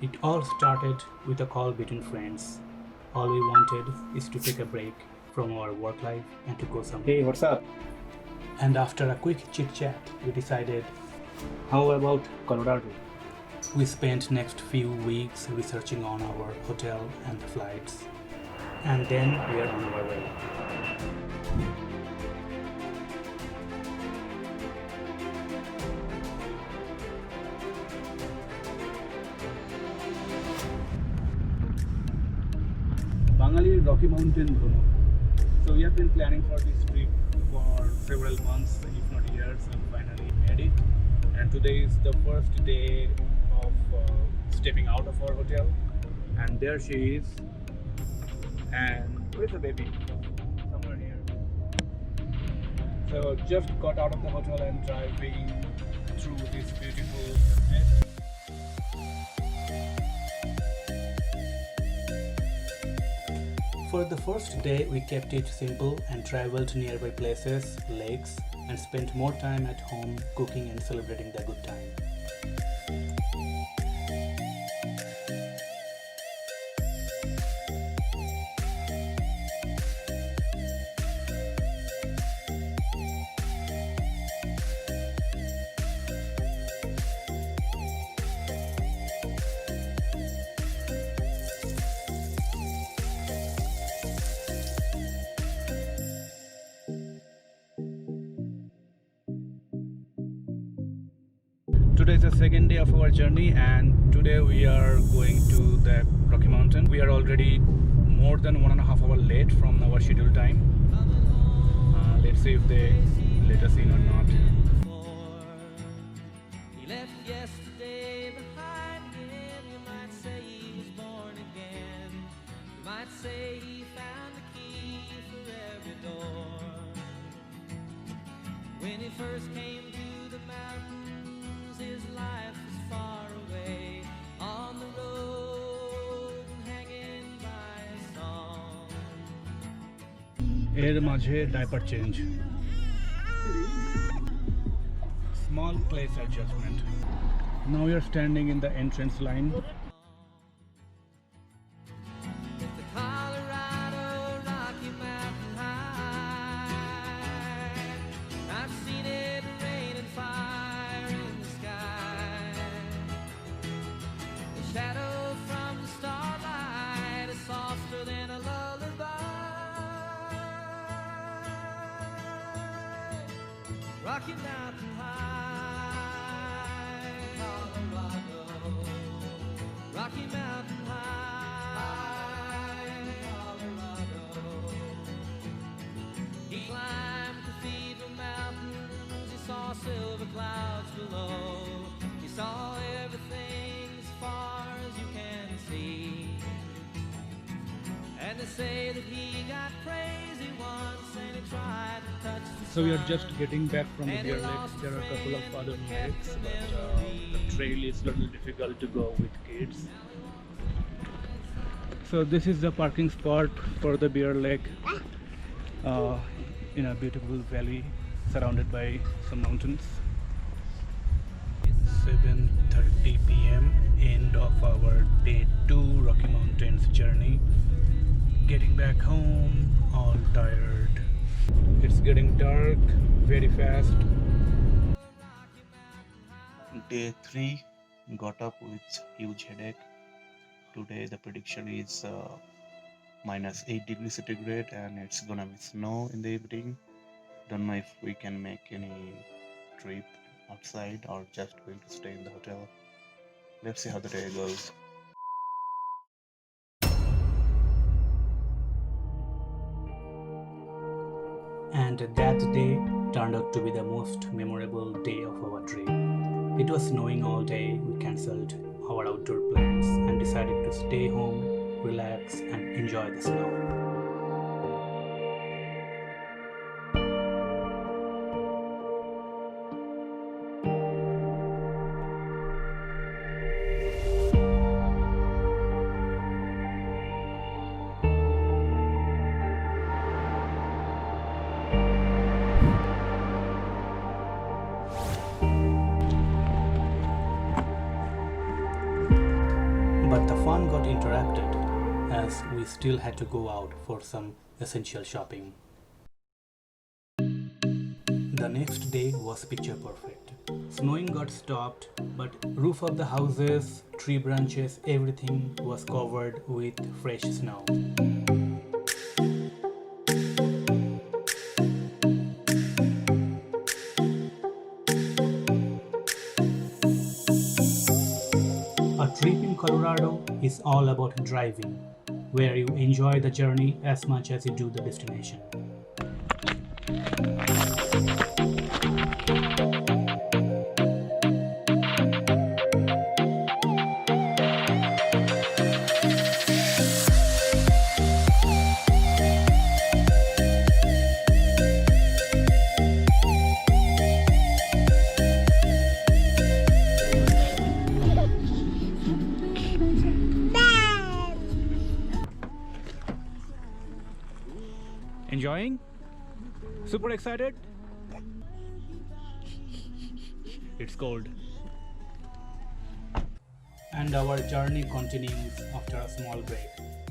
It all started with a call between friends. All we wanted is to take a break from our work life and to go somewhere. Hey, what's up? And after a quick chit chat, we decided How about Colorado? we spent next few weeks researching on our hotel and the flights. And then we are on our way. Bangali Rocky Mountain Bruno. So we have been planning for this trip for several months, if not years, and finally made it. And today is the first day of stepping out of our hotel. And there she is. And where's the baby? Somewhere here. So just got out of the hotel and driving through this beautiful estate. For the first day, we kept it simple and traveled to nearby places, lakes, and spent more time at home cooking and celebrating the good time. Today is the second day of our journey, and today we are going to the Rocky Mountain. We are already more than 1.5 hours late from our scheduled time. Let's see if they let us in or not. He left yesterday behind him. You might say he was born again. You might say he found the key for every door. When he first came to the mountains, his life was far away, on the road and hanging by a song. Air মাঝে diaper change. Small place adjustment. Now we are standing in the entrance line. It's the Colorado Rocky Mountain High. I've seen it rain and fire in the sky. The shadow from the starlight is softer than a lullaby. Rocky Mountain High, Colorado. Rocky Mountain High, Colorado. He climbed Cathedral Mountains, he saw silver clouds below. He saw everything as far as you can see. And they say that he got crazy once and he tried to touch the So we are sun. just getting back from the Deer Lake. There are a couple of other lakes, but the trail is a little difficult to go with kids. So this is the parking spot for the Bear Lake in a beautiful valley surrounded by some mountains. 7:30 p.m. end of our day 2 Rocky Mountains journey. Getting back home, all tired. It's getting dark very fast. Day 3, got up with huge headache. Today the prediction is -8 degrees centigrade and it's gonna be snow in the evening. Don't know if we can make any trip outside or just going to stay in the hotel. Let's see how the day goes. And that day turned out to be the most memorable day of our trip. It was snowing all day, we cancelled our outdoor plans and decided to stay home, relax, and enjoy the snow. But the fun got interrupted as we still had to go out for some essential shopping. The next day was picture perfect. Snowing got stopped, but roof of the houses, tree branches, everything was covered with fresh snow. A trip in Colorado is all about driving, where you enjoy the journey as much as you do the destination. Enjoying? Super excited? It's cold. And our journey continues after a small break.